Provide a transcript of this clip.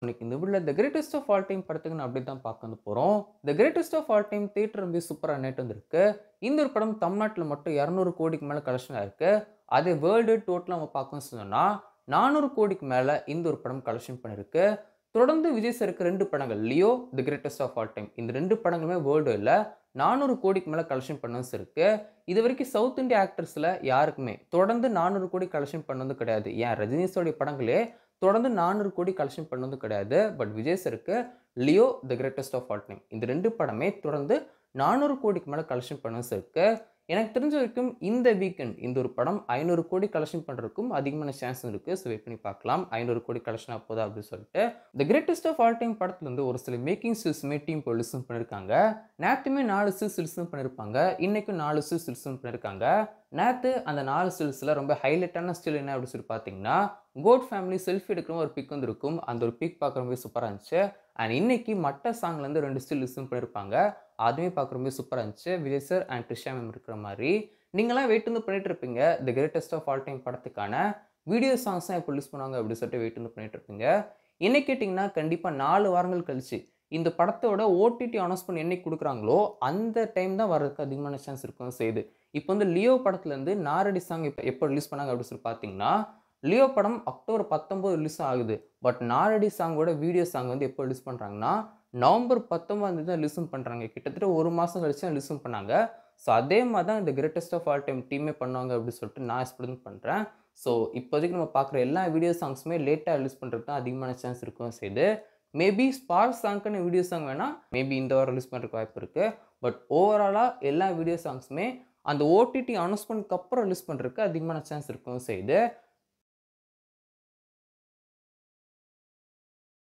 இன்னைக்கு இந்த வீடியோல the greatest of all time படத்துக்கு நான் அப்படி தான் பார்க்க வந்து போறோம். The greatest of all time theatre release சூப்பரா நேத்து வந்திருக்கு. இந்த ஒரு படம் தமிழ்நாட்டுல மட்டும் 200 கோடிக்கு மேல கலெக்ஷன் ஆயிருக்கு. அதே வேர்ல்டு டோட்டலா நம்ம பார்க்கணும்னு சொன்னோம்னா 400 கோடிக்கு மேல இந்த ஒரு படம் கலெக்ஷன் பண்ணிருக்கு. தொடர்ந்து விஜய் சாருக்கு 2 படங்கள் Leo, the greatest of all time இந்த 2 படங்களுமே வேர்ல்டு இல்ல 400 கோடிக்கு மேல கலெக்ஷன் பண்ணது இருக்கு. இதுவரைக்கும் சவுத் இந்தியா ஆக்டர்ஸ்ல யாருக்குமே தொடர்ந்து 400 கோடி கலெக்ஷன் பண்ணது கிடையாது. ஏன் ரஜினி சாருடைய படங்களே தொடர்ந்து 400 கோடி கலெக்ஷன் பண்ணது கிடையாது. பட் விஜய் சாருக்கு Leo, the greatest of all time இந்த 2 படமே தொடர்ந்து 400 கோடிக்கு மேல கலெக்ஷன் பண்ணது இருக்கு. எனக்கு தெரிஞ்ச வரைக்கும் இந்த வீக்கெண்ட் இந்த ஒரு படம் 500 கோடி கலெக்ஷன் பண்றதுக்கும் அதிகமான சான்ஸ் இருக்கு. ஸோ வெயிட் பண்ணி பார்க்கலாம். 500 கோடி கலெக்ஷன் ஆகப்போதா அப்படின்னு சொல்லிட்டு. The greatest of all time படத்துல இருந்து ஒரு சில மேக்கிங் ஸ்டில்ஸ்மே டீம் இப்போ லிசன் பண்ணியிருக்காங்க. நேத்துமே 4 ஸ்டில்ஸ் லிசன் பண்ணியிருப்பாங்க. இன்னைக்கும் 4 ஸ்டில்ஸ் லிசன் பண்ணியிருக்காங்க. நேத்து அந்த 4 ஸ்டில்ஸ்ல ரொம்ப ஹைலைட்டான ஸ்டில் என்ன அப்படின்னு சொல்லி பார்த்தீங்கன்னா, கோட் ஃபேமிலி செல்ஃபி எடுக்கிற ஒரு பிக் வந்திருக்கும். அந்த ஒரு பிக் பார்க்க ரொம்ப சூப்பரா இருந்துச்சு. அண்ட் இன்னைக்கு மட்ட சாங்ல இருந்து 2 ஸ்டில் லிசன் பண்ணியிருப்பாங்க. அதுவுமே பார்க்க ரொம்ப சூப்பரா இருந்துச்சு. Vijay sir and Trisha ma'am இருக்கிற மாதிரி. நீங்கலாம் வெயிட் வந்து பண்ணிட்டு இருப்பீங்க. தி கிரேட்டஸ்ட் ஆஃப் ஆல் டைம் படத்துக்கான வீடியோ சாங்ஸ் தான் எப்போ ரிலீஸ் பண்ணுவாங்க அப்படின்னு சொல்லிட்டு வெயிட் வந்து பண்ணிட்டு இருப்பீங்க. என்ன கேட்டிங்கன்னா கண்டிப்பா 4 வாரங்கள் கழிச்சு இந்த படத்தோட ஓடிடி அனௌன்ஸ்மென்ட் என்னைக்கு குடுக்குறாங்களோ அந்த டைம் தான் வரதுக்கு அதிகமான சான்ஸ் இருக்கும் செய்யுது. இப்போ வந்து லியோ படத்துல இருந்து நாரடி சாங் எப்போ ரிலீஸ் பண்ணாங்க அப்படின்னு சொல்லி பார்த்தீங்கன்னா, லியோ படம் அக்டோபர் 19 ரிலீஸ் ஆகுது. பட் நாரடி சாங்கோட வீடியோ சாங் வந்து எப்போ ரிலீஸ் பண்றாங்கன்னா, நவம்பர் 19 தான் லிசன் பண்றாங்க. கிட்டத்தட்ட 1 மாசம் கழிச்சு தான் லிசன் பண்ணாங்க. ஸோ அதே மாதிரி தான் இந்த கிரேட்டஸ்ட் ஆஃப் ஆல் டைம் டீமே பண்ணுவாங்க அப்படின்னு சொல்லிட்டு நான் எக்ஸ்பெக்ட் பண்றேன். ஸோ இப்போதைக்கு நம்ம பார்க்குற எல்லா வீடியோ சாங்ஸுமே லேட்டா ரிலீஸ் பண்றதுக்கு தான் அதிகமான சான்ஸ் இருக்கும் செய்யுது. மேபி ஸ்பார்க் சாங்க்குன்னு வீடியோ சாங் வேணா மேபி இந்த வாரம் ரிலீஸ் பண்றதுக்கு வாய்ப்பு இருக்கு. பட் ஓவராலா எல்லா வீடியோ சாங்ஸுமே அந்த ஓடிடி அனௌன்ஸ்மென்ட்க்கு அப்புறம் ரிலீஸ் பண்றதுக்கு அதிகமான சான்ஸ் இருக்கும் செய்யுது.